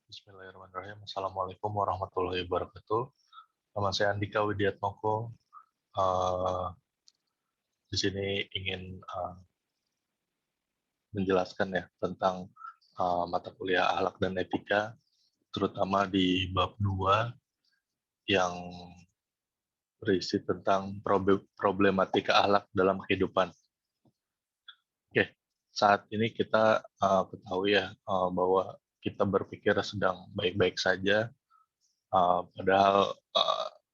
Bismillahirrahmanirrahim. Assalamualaikum warahmatullahi wabarakatuh. Nama saya Andika Widiatmoko. Eh, di sini ingin menjelaskan ya tentang mata kuliah akhlak dan etika, terutama di bab 2 yang berisi tentang problematika akhlak dalam kehidupan. Oke, saat ini kita ketahui ya bahwa kita berpikir sedang baik-baik saja, padahal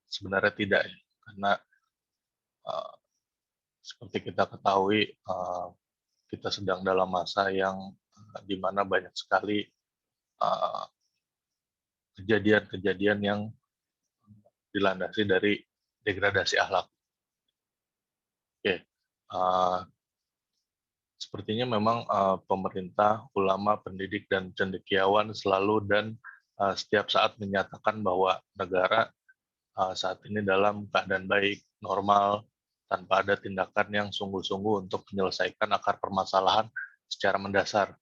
sebenarnya tidak ya, karena uh, seperti kita ketahui, kita sedang dalam masa yang di mana banyak sekali uh, kejadian-kejadian yang dilandasi dari degradasi akhlak. Oke, uh, sepertinya memang pemerintah, ulama, pendidik, dan cendekiawan selalu dan setiap saat menyatakan bahwa negara saat ini dalam keadaan baik, normal, tanpa ada tindakan yang sungguh-sungguh untuk menyelesaikan akar permasalahan secara mendasar,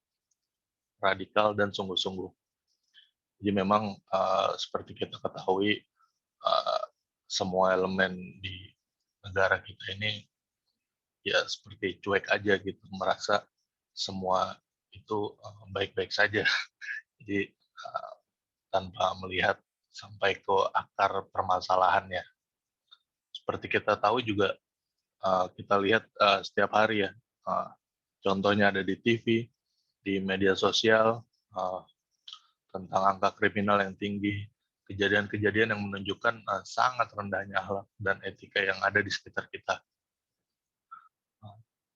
radikal, dan sungguh-sungguh. Jadi memang seperti kita ketahui, semua elemen di negara kita ini ya seperti cuek aja gitu, merasa semua itu baik-baik saja. Jadi tanpa melihat sampai ke akar permasalahannya. Seperti kita tahu juga, kita lihat setiap hari ya, contohnya ada di TV, di media sosial, tentang angka kriminal yang tinggi, kejadian-kejadian yang menunjukkan sangat rendahnya akhlak dan etika yang ada di sekitar kita.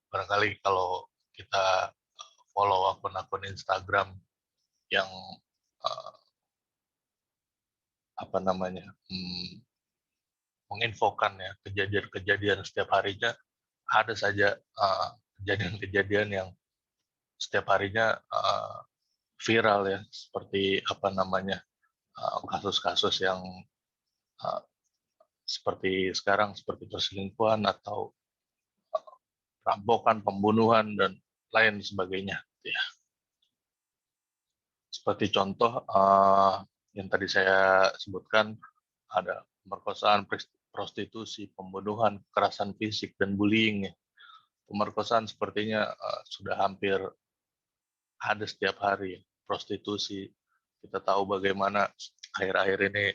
Barangkali kalau kita follow akun-akun Instagram yang uh, apa namanya menginfokan ya kejadian-kejadian setiap harinya, ada saja kejadian-kejadian yang setiap harinya viral ya, seperti apa namanya kasus-kasus yang uh, seperti sekarang, seperti perselingkuhan atau rampokan, pembunuhan, dan lain sebagainya. Ya. Seperti contoh yang tadi saya sebutkan, ada pemerkosaan, prostitusi, pembunuhan, kekerasan fisik, dan bullying. Ya. Pemerkosaan sepertinya sudah hampir ada setiap hari. Prostitusi, kita tahu bagaimana akhir-akhir ini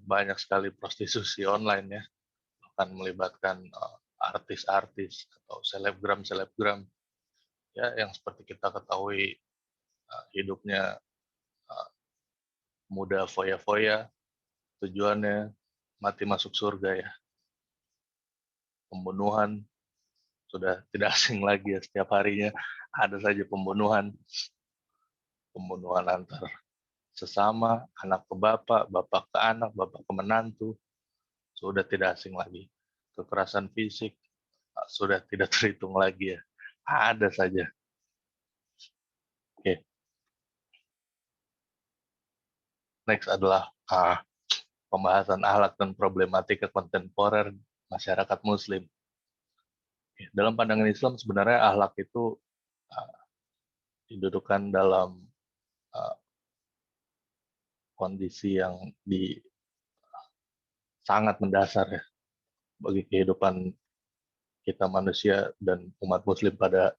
banyak sekali prostitusi online ya, bahkan melibatkan artis-artis atau selebgram-selebgram ya yang seperti kita ketahui hidupnya mudah foya-foya, tujuannya mati masuk surga ya. Pembunuhan sudah tidak asing lagi ya, setiap harinya ada saja pembunuhan antar sesama, anak ke bapak, bapak ke anak, bapak ke menantu, sudah tidak asing lagi. Kekerasan fisik sudah tidak terhitung lagi ya, ada saja. Oke. Next adalah pembahasan akhlak dan problematika kontemporer masyarakat Muslim. Dalam pandangan Islam sebenarnya akhlak itu didudukan dalam kondisi yang sangat mendasar ya bagi kehidupan kita manusia dan umat Muslim pada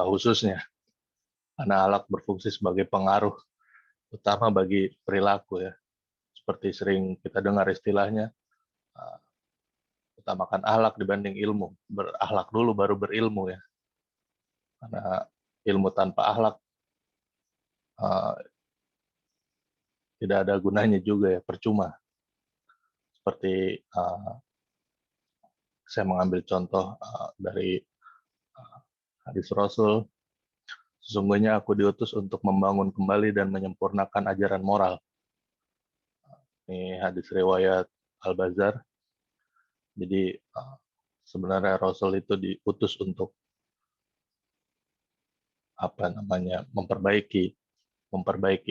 khususnya. Karena akhlak berfungsi sebagai pengaruh utama bagi perilaku ya. Seperti sering kita dengar istilahnya, utamakan akhlak dibanding ilmu. Berakhlak dulu baru berilmu ya. Karena ilmu tanpa akhlak tidak ada gunanya juga ya, percuma. Seperti saya mengambil contoh dari hadis Rasul, sesungguhnya aku diutus untuk membangun kembali dan menyempurnakan ajaran moral. Ini hadis riwayat Al-Bazar. Jadi sebenarnya Rasul itu diutus untuk apa namanya memperbaiki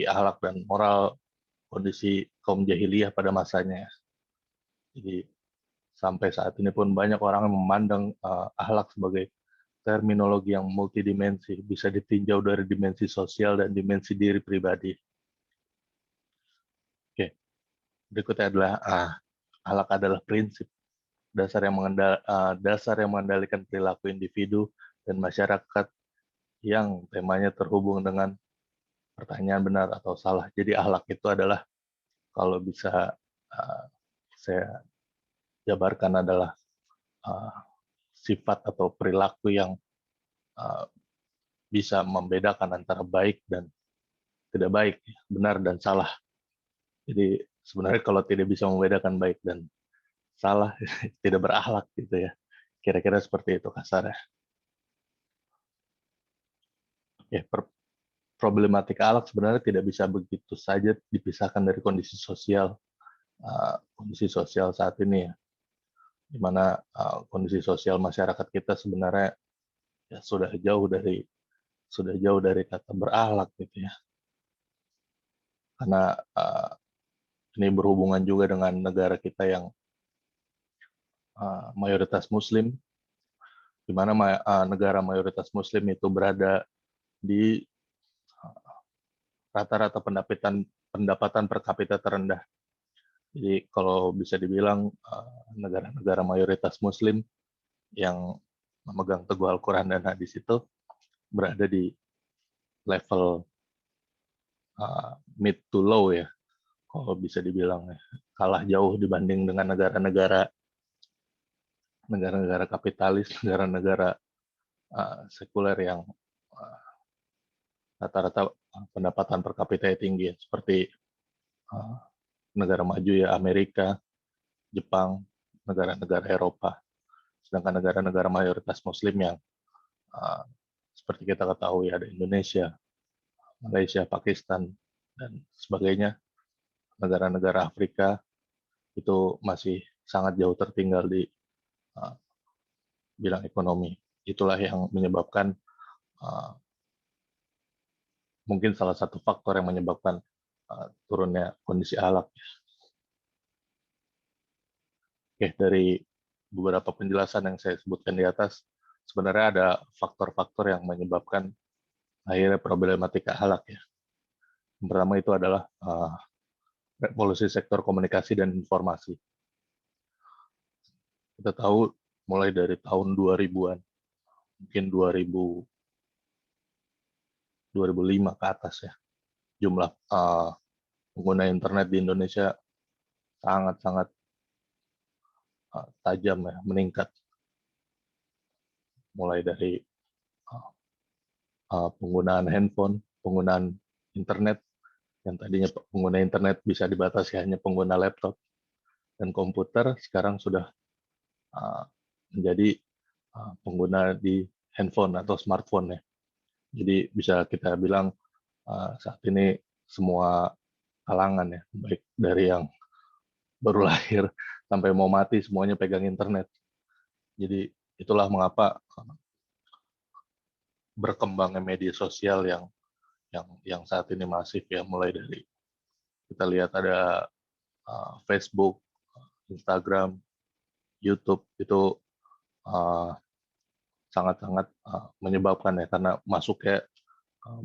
akhlak dan moral kondisi kaum jahiliyah pada masanya. Jadi sampai saat ini pun banyak orang yang memandang akhlak sebagai terminologi yang multidimensi, bisa ditinjau dari dimensi sosial dan dimensi diri pribadi. Oke, berikutnya adalah akhlak adalah prinsip dasar yang mengendalikan perilaku individu dan masyarakat yang temanya terhubung dengan pertanyaan benar atau salah. Jadi akhlak itu adalah, kalau bisa saya jabarkan, adalah sifat atau perilaku yang bisa membedakan antara baik dan tidak baik, benar dan salah. Jadi sebenarnya kalau tidak bisa membedakan baik dan salah, tidak berakhlak gitu ya. Kira-kira seperti itu kasarnya. Oke, problematika akhlak sebenarnya tidak bisa begitu saja dipisahkan dari kondisi sosial saat ini ya, di mana kondisi sosial masyarakat kita sebenarnya ya sudah jauh dari kata berakhlak gitu ya, karena ini berhubungan juga dengan negara kita yang mayoritas Muslim, di mana negara mayoritas Muslim itu berada di rata-rata pendapatan per kapita terendah. Jadi kalau bisa dibilang negara-negara mayoritas Muslim yang memegang teguh Al-Quran dan hadis itu berada di level mid to low ya, kalau bisa dibilang ya. Kalah jauh dibanding dengan negara-negara kapitalis, negara-negara sekuler yang rata-rata pendapatan per kapita tinggi, seperti negara maju ya, Amerika, Jepang, negara-negara Eropa. Sedangkan negara-negara mayoritas Muslim yang seperti kita ketahui ada Indonesia, Malaysia, Pakistan, dan sebagainya, negara-negara Afrika itu masih sangat jauh tertinggal di bidang ekonomi. Itulah yang menyebabkan, mungkin salah satu faktor yang menyebabkan turunnya kondisi akhlak. Oke, dari beberapa penjelasan yang saya sebutkan di atas, sebenarnya ada faktor-faktor yang menyebabkan akhirnya problematika akhlak ya. Yang pertama itu adalah revolusi sektor komunikasi dan informasi. Kita tahu mulai dari tahun 2000-an, mungkin 2005 ke atas ya, jumlah pengguna internet di Indonesia sangat-sangat tajam ya, meningkat. Mulai dari penggunaan handphone, penggunaan internet, yang tadinya pengguna internet bisa dibatasi hanya pengguna laptop dan komputer, sekarang sudah menjadi pengguna di handphone atau smartphone ya. Jadi bisa kita bilang saat ini semua kalangan ya, baik dari yang baru lahir sampai mau mati semuanya pegang internet. Jadi itulah mengapa berkembangnya media sosial yang saat ini masif ya, mulai dari kita lihat ada Facebook, Instagram, YouTube, itu sangat-sangat menyebabkan ya, karena masuknya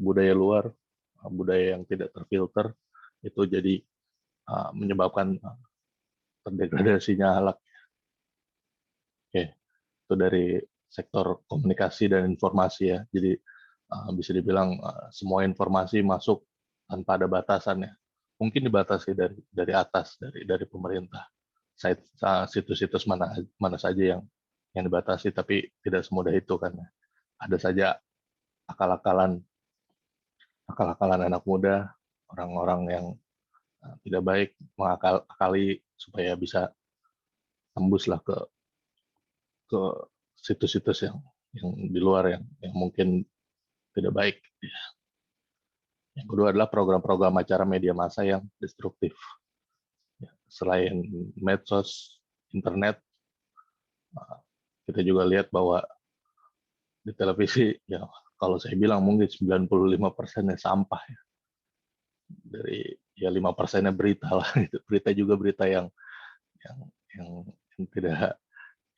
budaya luar, budaya yang tidak terfilter, itu jadi menyebabkan terdegradasinya akhlak. Oke, itu dari sektor komunikasi dan informasi ya. Jadi bisa dibilang semua informasi masuk tanpa ada batasan ya. Mungkin dibatasi dari atas, dari pemerintah. Situs-situs mana saja yang dibatasi, tapi tidak semudah itu kan. Ada saja akal-akalan anak muda, orang-orang yang tidak baik mengakali supaya bisa tembuslah ke situs-situs yang di luar yang mungkin tidak baik. Yang kedua adalah program-program acara media massa yang destruktif. Selain medsos, internet, kita juga lihat bahwa di televisi ya, kalau saya bilang mungkin 95%-nya sampah ya. Dari ya 5%-nya berita lah, gitu. Berita juga berita yang tidak,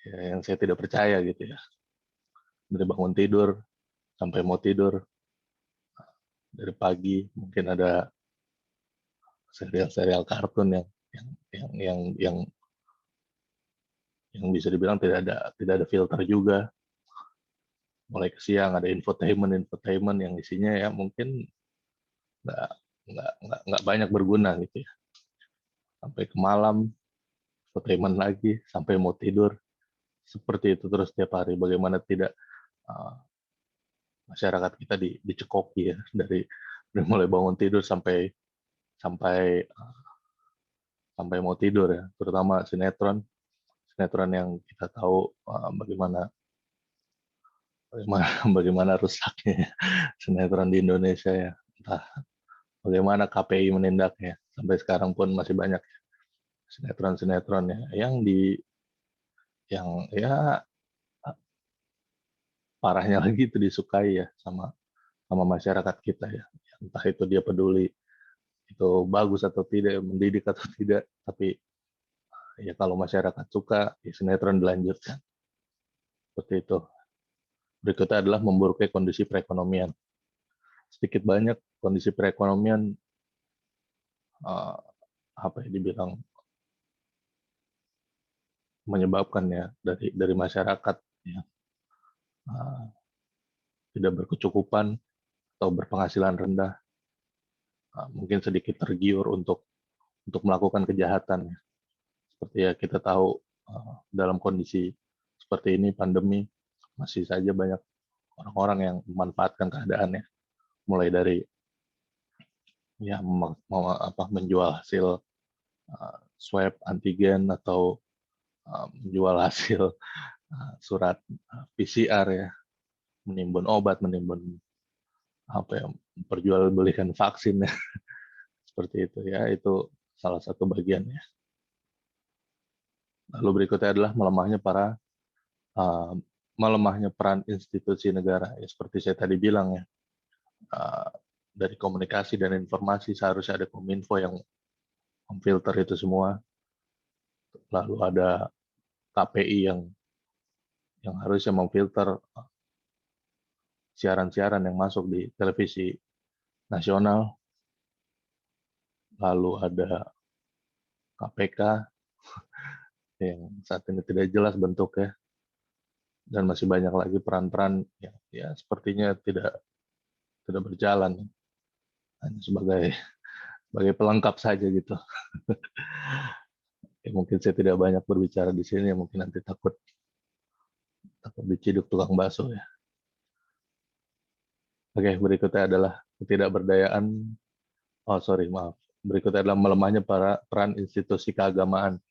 ya, yang saya tidak percaya gitu ya. dari bangun tidur sampai mau tidur, dari pagi mungkin ada serial-serial kartun yang yang yang yang yang bisa dibilang tidak ada filter juga. Mulai ke siang ada infotainment yang isinya ya mungkin nggak nggak banyak berguna gitu ya. Sampai ke malam infotainment lagi sampai mau tidur, seperti itu terus tiap hari. Bagaimana tidak uh, masyarakat kita dicekoki ya dari mulai bangun tidur sampai sampai sampai mau tidur ya, terutama sinetron sinetron yang kita tahu bagaimana bagaimana bagaimana rusaknya sinetron di Indonesia ya, entah bagaimana KPI menindaknya sampai sekarang pun masih banyak sinetron-sinetron ya yang ya parahnya lagi itu disukai ya sama masyarakat kita ya, entah itu dia peduli itu bagus atau tidak, mendidik atau tidak, tapi ya kalau masyarakat suka ya sinetron dilanjutkan seperti itu. Berikutnya adalah memburuknya kondisi perekonomian. Sedikit banyak kondisi perekonomian uh, apa ya dibilang menyebabkan ya dari masyarakat ya, uh, tidak berkecukupan atau berpenghasilan rendah, mungkin sedikit tergiur untuk melakukan kejahatan ya. Seperti ya kita tahu dalam kondisi seperti ini pandemi masih saja banyak orang-orang yang memanfaatkan keadaannya, mulai dari ya menjual hasil swab antigen atau menjual hasil surat PCR ya, menimbun obat, menimbun apa ya, memperjualbelikan vaksin ya, seperti itu ya, itu salah satu bagiannya. Lalu berikutnya adalah uh, melemahnya peran institusi negara ya, seperti saya tadi bilang ya, dari komunikasi dan informasi seharusnya ada Kominfo yang memfilter itu semua, lalu ada KPI yang harusnya memfilter siaran-siaran yang masuk di televisi nasional, lalu ada KPK yang saat ini tidak jelas bentuknya, dan masih banyak lagi peran-peran yang ya sepertinya tidak berjalan, hanya sebagai pelengkap saja gitu. Ya, mungkin saya tidak banyak berbicara di sini, mungkin nanti takut diciduk tukang bakso ya. Oke, berikutnya adalah ketidakberdayaan. Oh sorry, maaf. Berikutnya adalah melemahnya peran institusi keagamaan.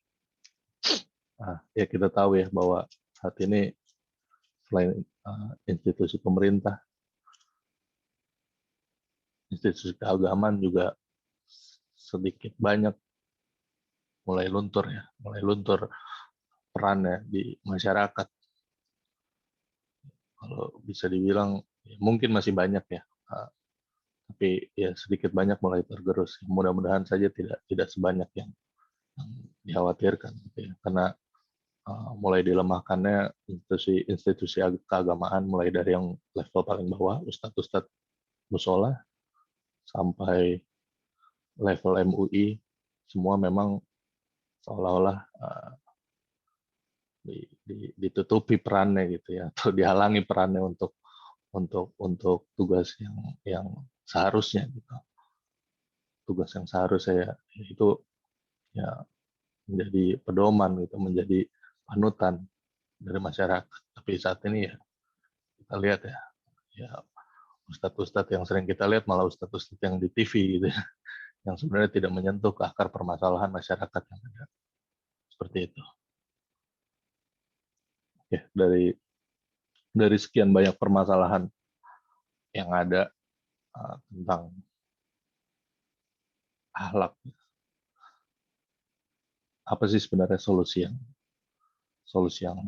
Ya kita tahu ya bahwa saat ini selain institusi pemerintah, institusi keagamaan juga sedikit banyak mulai luntur perannya di masyarakat. Kalau bisa dibilang ya mungkin masih banyak ya, tapi ya sedikit banyak mulai tergerus. Mudah-mudahan saja tidak sebanyak yang dikhawatirkan, gitu ya. Karena mulai dilemahkannya institusi keagamaan, mulai dari yang level paling bawah, ustadz-ustadz musola, sampai level MUI, semua memang seolah-olah ditutupi perannya gitu ya, atau dihalangi perannya untuk tugas yang seharusnya gitu. Tugas yang seharusnya ya, itu ya menjadi pedoman gitu, menjadi panutan dari masyarakat. Tapi saat ini ya kita lihat ya ustadz-ustadz yang sering kita lihat malah ustadz-ustadz yang di TV gitu ya, yang sebenarnya tidak menyentuh ke akar permasalahan masyarakat yang ada. Seperti itu. Ya, dari sekian banyak permasalahan yang ada tentang akhlak, apa sih sebenarnya solusi yang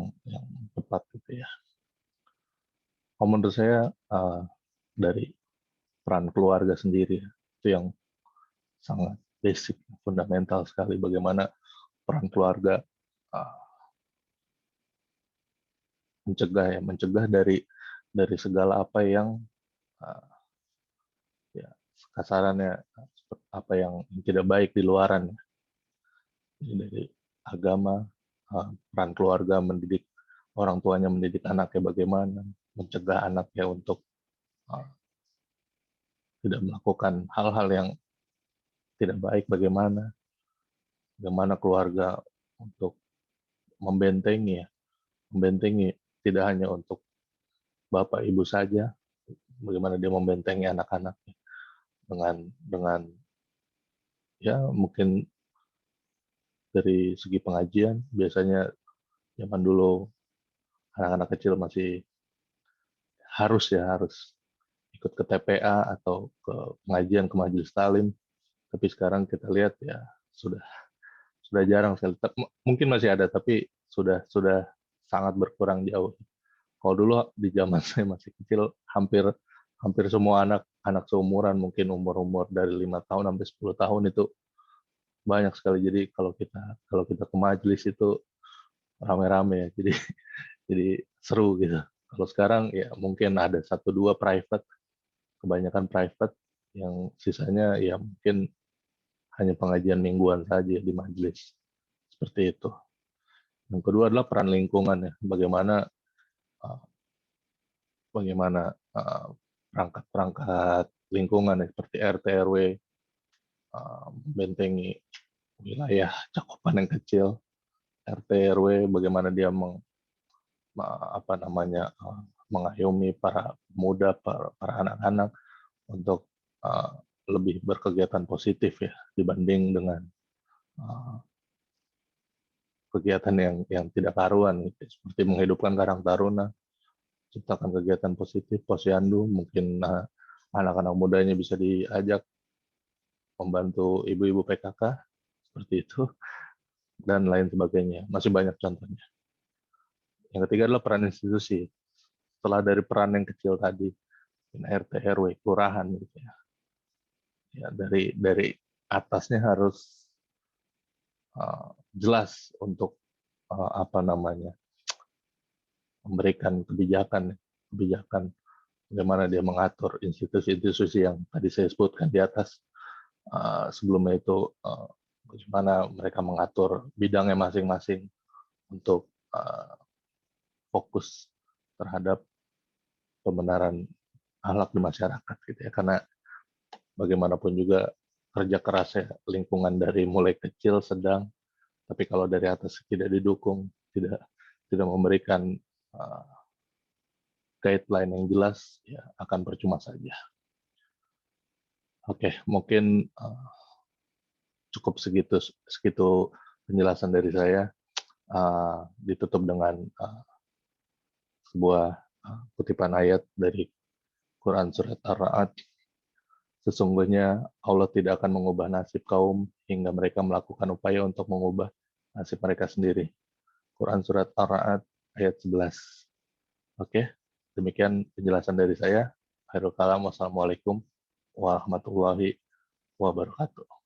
tepat gitu ya. Menurut saya dari peran keluarga sendiri itu yang sangat basic, fundamental sekali, bagaimana peran keluarga mencegah dari dari segala apa yang uh, ya kasarannya apa yang tidak baik di luaran. Jadi dari agama, peran keluarga mendidik orang tuanya, mendidik anaknya bagaimana, mencegah anaknya untuk uh, tidak melakukan hal-hal yang tidak baik, bagaimana keluarga untuk membentengi ya, membentengi tidak hanya untuk bapak ibu saja, bagaimana dia membentengi anak-anaknya dengan ya mungkin dari segi pengajian. Biasanya zaman dulu anak-anak kecil masih harus ikut ke TPA atau ke pengajian, ke majelis talim, tapi sekarang kita lihat ya sudah jarang sekali. Mungkin masih ada, tapi sudah sangat berkurang jauh. Kalau dulu di zaman saya masih kecil, hampir hampir semua anak seumuran, mungkin umur dari 5 tahun sampai 10 tahun itu banyak sekali. Jadi kalau kita ke majelis itu rame-rame ya. Jadi seru gitu. Kalau sekarang ya mungkin ada satu dua private, kebanyakan private, yang sisanya ya mungkin hanya pengajian mingguan saja di majelis. Seperti itu. Yang kedua adalah peran lingkungan ya. Bagaimana uh, bagaimana perangkat-perangkat lingkungan ya, seperti RT RW membentengi wilayah cakupan yang kecil. RT RW bagaimana dia apa namanya mengayomi para pemuda, para anak-anak untuk uh, lebih berkegiatan positif ya dibanding dengan uh, kegiatan yang tidak karuan gitu. Seperti menghidupkan Karang Taruna, ciptakan kegiatan positif, posyandu, mungkin anak-anak mudanya bisa diajak membantu ibu-ibu PKK seperti itu, dan lain sebagainya. Masih banyak contohnya. Yang ketiga adalah peran institusi. Setelah dari peran yang kecil tadi, RT RW kelurahan gitu ya, ya dari atasnya harus jelas untuk apa namanya memberikan kebijakan bagaimana dia mengatur institusi-institusi yang tadi saya sebutkan di atas. Sebelumnya itu bagaimana mereka mengatur bidangnya masing-masing untuk fokus terhadap pembenaran akhlak di masyarakat gitu ya. Karena bagaimanapun juga kerja kerasnya lingkungan dari mulai kecil, sedang, tapi kalau dari atas tidak didukung, tidak memberikan uh, guideline yang jelas, ya akan percuma saja. Oke, mungkin cukup segitu penjelasan dari saya. Ditutup dengan sebuah kutipan ayat dari Quran surat Ar-Ra'd. Sesungguhnya Allah tidak akan mengubah nasib kaum hingga mereka melakukan upaya untuk mengubah nasib mereka sendiri. Quran surat Ar-Ra'd ayat 11. Oke, demikian penjelasan dari saya. Khairul kalam. Wassalamualaikum warahmatullahi wabarakatuh.